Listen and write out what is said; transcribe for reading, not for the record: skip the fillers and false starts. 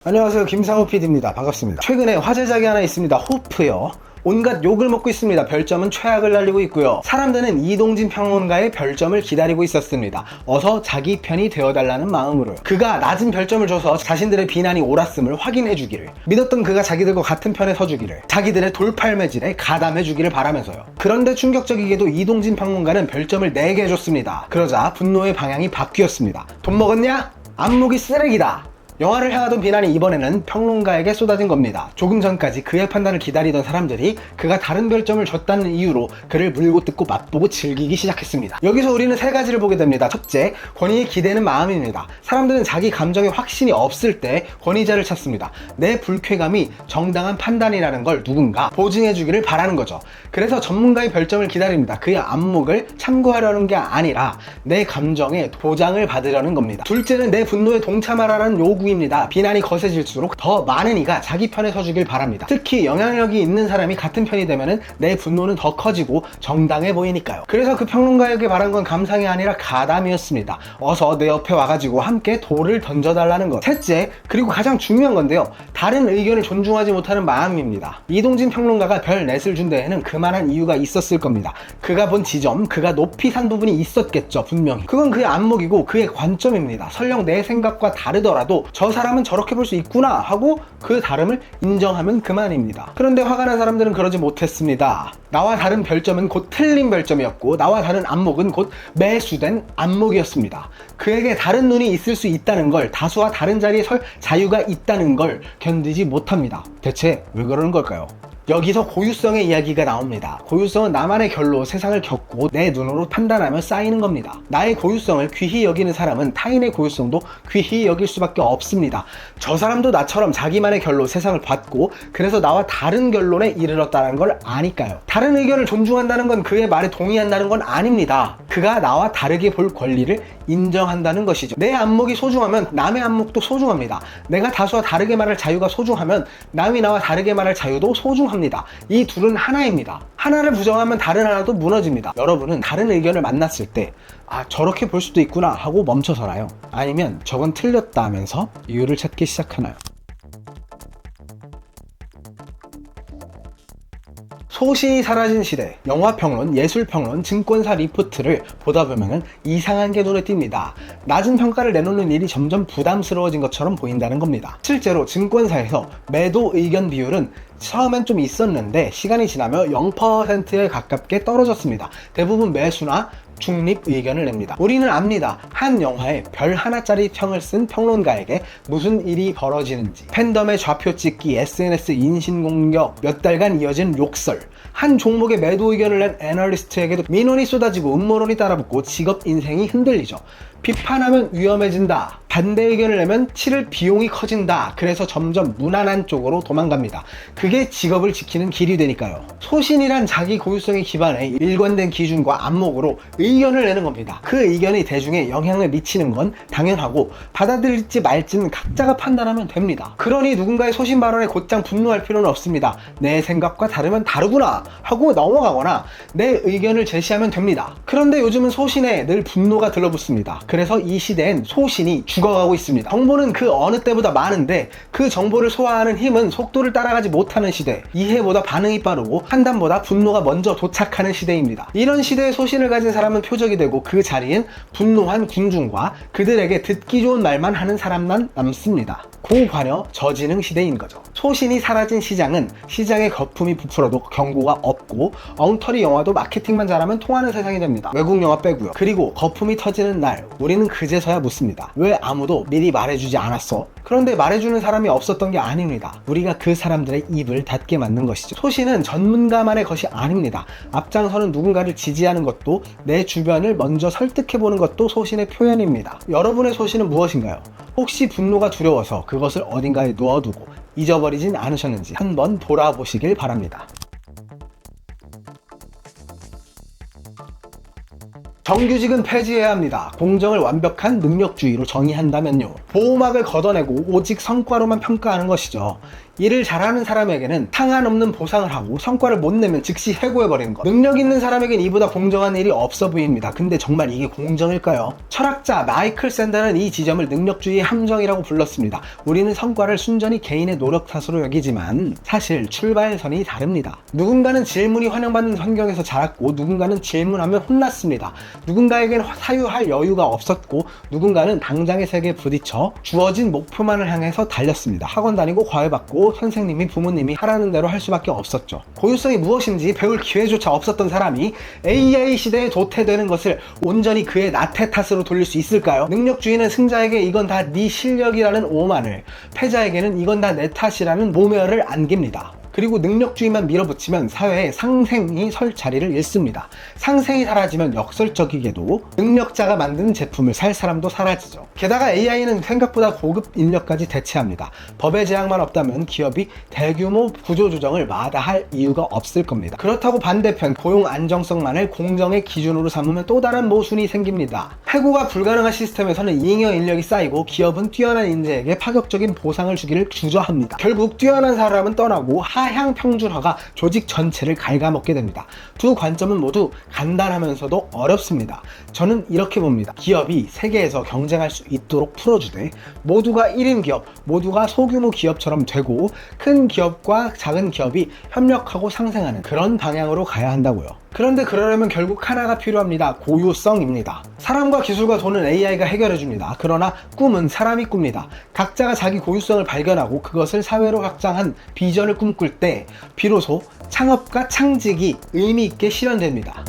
안녕하세요, 김상우 PD입니다. 반갑습니다. 최근에 화제작이 하나 있습니다. 호프요. 온갖 욕을 먹고 있습니다. 별점은 최악을 날리고 있고요. 사람들은 이동진 평론가의 별점을 기다리고 있었습니다. 어서 자기 편이 되어달라는 마음으로요. 그가 낮은 별점을 줘서 자신들의 비난이 옳았음을 확인해주기를, 믿었던 그가 자기들과 같은 편에 서주기를, 자기들의 돌팔매질에 가담해주기를 바라면서요. 그런데 충격적이게도 이동진 평론가는 별점을 4개 줬습니다. 그러자 분노의 방향이 바뀌었습니다. 돈 먹었냐? 안목이 쓰레기다. 영화를 향하던 비난이 이번에는 평론가에게 쏟아진 겁니다. 조금 전까지 그의 판단을 기다리던 사람들이 그가 다른 별점을 줬다는 이유로 그를 물고 뜯고 맛보고 즐기기 시작했습니다. 여기서 우리는 3가지를 보게 됩니다. 첫째, 권위에 기대는 마음입니다. 사람들은 자기 감정에 확신이 없을 때 권위자를 찾습니다. 내 불쾌감이 정당한 판단이라는 걸 누군가 보증해주기를 바라는 거죠. 그래서 전문가의 별점을 기다립니다. 그의 안목을 참고하려는 게 아니라 내 감정에 보장을 받으려는 겁니다. 둘째는 내 분노에 동참하라는 요구 입니다. 비난이 거세질수록 더 많은 이가 자기 편에 서주길 바랍니다. 특히 영향력이 있는 사람이 같은 편이 되면 내 분노는 더 커지고 정당해 보이니까요. 그래서 그 평론가에게 바란 건 감상이 아니라 가담이었습니다. 어서 내 옆에 와가지고 함께 돌을 던져달라는 것. 셋째, 그리고 가장 중요한 건데요, 다른 의견을 존중하지 못하는 마음입니다. 이동진 평론가가 별 넷을 준 데에는 그만한 이유가 있었을 겁니다. 그가 본 지점, 그가 높이 산 부분이 있었겠죠. 분명히 그건 그의 안목이고 그의 관점입니다. 설령 내 생각과 다르더라도 저 사람은 저렇게 볼 수 있구나 하고 그 다름을 인정하면 그만입니다. 그런데 화가 난 사람들은 그러지 못했습니다. 나와 다른 별점은 곧 틀린 별점이었고, 나와 다른 안목은 곧 매수된 안목이었습니다. 그에게 다른 눈이 있을 수 있다는 걸, 다수와 다른 자리에 설 자유가 있다는 걸 견디지 못합니다. 대체 왜 그러는 걸까요? 여기서 고유성의 이야기가 나옵니다. 고유성은 나만의 결로 세상을 겪고 내 눈으로 판단하며 쌓이는 겁니다. 나의 고유성을 귀히 여기는 사람은 타인의 고유성도 귀히 여길 수밖에 없습니다. 저 사람도 나처럼 자기만의 결로 세상을 봤고, 그래서 나와 다른 결론에 이르렀다는 걸 아니까요. 다른 의견을 존중한다는 건 그의 말에 동의한다는 건 아닙니다. 그가 나와 다르게 볼 권리를 인정한다는 것이죠. 내 안목이 소중하면 남의 안목도 소중합니다. 내가 다수와 다르게 말할 자유가 소중하면 남이 나와 다르게 말할 자유도 소중합니다. 이 둘은 하나입니다. 하나를 부정하면 다른 하나도 무너집니다. 여러분은 다른 의견을 만났을 때 저렇게 볼 수도 있구나 하고 멈춰서나요? 아니면 저건 틀렸다 하면서 이유를 찾기 시작하나요? 소신이 사라진 시대, 영화평론, 예술평론, 증권사 리포트를 보다 보면 이상한 게 눈에 띕니다. 낮은 평가를 내놓는 일이 점점 부담스러워진 것처럼 보인다는 겁니다. 실제로 증권사에서 매도 의견 비율은 처음엔 좀 있었는데 시간이 지나며 0%에 가깝게 떨어졌습니다. 대부분 매수나 중립 의견을 냅니다. 우리는 압니다. 한 영화에 별 하나짜리 평을 쓴 평론가에게 무슨 일이 벌어지는지. 팬덤의 좌표 찍기, SNS 인신공격, 몇 달간 이어진 욕설, 한 종목의 매도 의견을 낸 애널리스트에게도 민원이 쏟아지고 음모론이 따라붙고 직업 인생이 흔들리죠. 비판하면 위험해진다, 반대 의견을 내면 치를 비용이 커진다. 그래서 점점 무난한 쪽으로 도망갑니다. 그게 직업을 지키는 길이 되니까요. 소신이란 자기 고유성에 기반해 일관된 기준과 안목으로 의견을 내는 겁니다. 그 의견이 대중에 영향을 미치는 건 당연하고, 받아들일지 말지는 각자가 판단하면 됩니다. 그러니 누군가의 소신 발언에 곧장 분노할 필요는 없습니다. 내 생각과 다르면 다르구나 하고 넘어가거나 내 의견을 제시하면 됩니다. 그런데 요즘은 소신에 늘 분노가 들러붙습니다. 그래서 이 시대엔 소신이 죽어가고 있습니다. 정보는 그 어느 때보다 많은데 그 정보를 소화하는 힘은 속도를 따라가지 못하는 시대, 이해보다 반응이 빠르고 판단보다 분노가 먼저 도착하는 시대입니다. 이런 시대에 소신을 가진 사람은 표적이 되고, 그 자리엔 분노한 군중과 그들에게 듣기 좋은 말만 하는 사람만 남습니다. 고관여 저지능 시대인 거죠. 소신이 사라진 시장은 시장의 거품이 부풀어도 경고가 없고, 엉터리 영화도 마케팅만 잘하면 통하는 세상이 됩니다. 외국 영화 빼고요. 그리고 거품이 터지는 날 우리는 그제서야 묻습니다. 왜 아무도 미리 말해주지 않았어? 그런데 말해주는 사람이 없었던 게 아닙니다. 우리가 그 사람들의 입을 닫게 만든 것이죠. 소신은 전문가만의 것이 아닙니다. 앞장서는 누군가를 지지하는 것도, 내 주변을 먼저 설득해보는 것도 소신의 표현입니다. 여러분의 소신은 무엇인가요? 혹시 분노가 두려워서 그것을 어딘가에 놓아두고 잊어버리진 않으셨는지 한번 돌아보시길 바랍니다. 정규직은 폐지해야 합니다. 공정을 완벽한 능력주의로 정의한다면요. 보호막을 걷어내고 오직 성과로만 평가하는 것이죠. 일을 잘하는 사람에게는 상한 없는 보상을 하고 성과를 못 내면 즉시 해고해버리는 것. 능력 있는 사람에겐 이보다 공정한 일이 없어 보입니다. 근데 정말 이게 공정일까요? 철학자 마이클 샌더는 이 지점을 능력주의의 함정이라고 불렀습니다. 우리는 성과를 순전히 개인의 노력 탓으로 여기지만 사실 출발선이 다릅니다. 누군가는 질문이 환영받는 환경에서 자랐고 누군가는 질문하면 혼났습니다. 누군가에겐 사유할 여유가 없었고 누군가는 당장의 세계에 부딪혀 주어진 목표만을 향해서 달렸습니다. 학원 다니고 과외받고 선생님이 부모님이 하라는 대로 할 수밖에 없었죠. 고유성이 무엇인지 배울 기회조차 없었던 사람이 AI 시대에 도태되는 것을 온전히 그의 나태 탓으로 돌릴 수 있을까요? 능력주의는 승자에게 이건 다 네 실력이라는 오만을, 패자에게는 이건 다 내 탓이라는 모멸을 안깁니다. 그리고 능력주의만 밀어붙이면 사회에 상생이 설 자리를 잃습니다. 상생이 사라지면 역설적이게도 능력자가 만든 제품을 살 사람도 사라지죠. 게다가 AI는 생각보다 고급 인력까지 대체합니다. 법의 제약만 없다면 기업이 대규모 구조조정을 마다할 이유가 없을 겁니다. 그렇다고 반대편 고용 안정성만을 공정의 기준으로 삼으면 또 다른 모순이 생깁니다. 해고가 불가능한 시스템에서는 잉여 인력이 쌓이고 기업은 뛰어난 인재에게 파격적인 보상을 주기를 주저합니다. 결국 뛰어난 사람은 떠나고 하향 평준화가 조직 전체를 갉아먹게 됩니다. 두 관점은 모두 간단하면서도 어렵습니다. 저는 이렇게 봅니다. 기업이 세계에서 경쟁할 수 있도록 풀어주되 모두가 1인 기업, 모두가 소규모 기업처럼 되고 큰 기업과 작은 기업이 협력하고 상생하는 그런 방향으로 가야 한다고요. 그런데 그러려면 결국 하나가 필요합니다. 고유성입니다. 사람과 기술과 돈은 AI가 해결해줍니다. 그러나 꿈은 사람이 꿉니다. 각자가 자기 고유성을 발견하고 그것을 사회로 확장한 비전을 꿈꿀 때 비로소 창업과 창직이 의미 있게 실현됩니다.